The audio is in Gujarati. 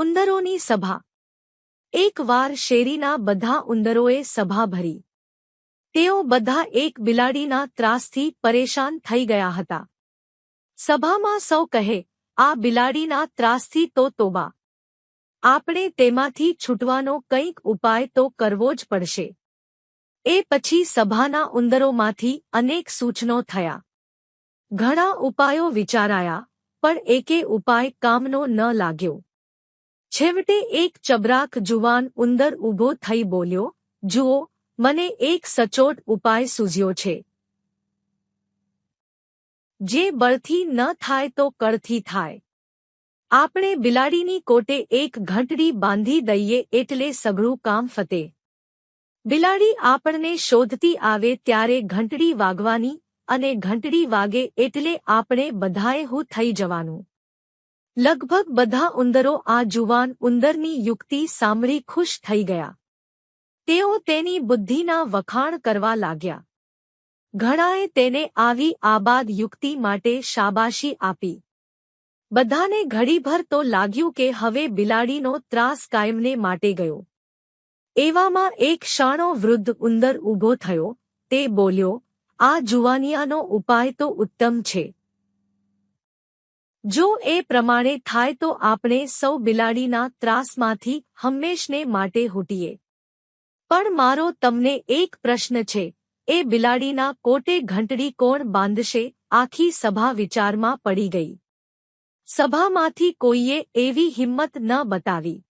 ઉંદરોની સભા। એકવાર શેરીના બધા ઉંદરોએ સભા ભરી। તેઓ બધા એક બિલાડીના ત્રાસથી પરેશાન થઈ ગયા હતા। સભામાં સૌ કહે, આ બિલાડીના ત્રાસથી તો તોબા! આપણે તેમાંથી છૂટવાનો કંઈક ઉપાય તો કરવો જ પડશે। એ પછી સભાના ઉંદરોમાંથી અનેક સૂચનો થયા। ઘણા ઉપાયો વિચારાયા, પણ એકે ઉપાય કામનો ન લાગ્યો। છેવટે એક ચબરાક જુવાન ઉંદર ઊભો થઈ બોલ્યો, જુઓ, મને એક સચોટ ઉપાય સૂઝ્યો છે। જે બળથી ન થાય તો કળથી થાય। આપણે બિલાડીની કોટે એક ઘંટડી બાંધી દઈએ એટલે સઘળું કામ ફતે। બિલાડી આપણને શોધતી આવે ત્યારે ઘંટડી વાગવાની, અને ઘંટડી વાગે એટલે આપણે બધાએ હું થઈ જવાનું। લગભગ બધા ઉંદરો આ જુવાન ઉંદરની યુક્તિ સાંભળી ખુશ થઈ ગયા। તેઓ તેની બુદ્ધિના વખાણ કરવા લાગ્યા। ઘણાએ તેને આવી આબાદ યુક્તિ માટે શાબાશી આપી। બધાને ઘડીભર તો લાગ્યું કે હવે બિલાડીનો ત્રાસ કાયમને માટે ગયો। એવામાં એક શાણો વૃદ્ધ ઉંદર ઊભો થયો। તે બોલ્યો, આ જુવાનિયાનો ઉપાય તો ઉત્તમ છે। જો એ પ્રમાણે થાય તો આપણે સૌ બિલાડીના ત્રાસમાંથી હંમેશને માટે હૂટીએ। પણ મારો તમને એક પ્રશ્ન છે, એ બિલાડીના કોટે ઘંટડી કોણ બાંધશે? આખી સભા વિચારમાં પડી ગઈ। સભામાંથી કોઈએ એવી હિંમત ન બતાવી।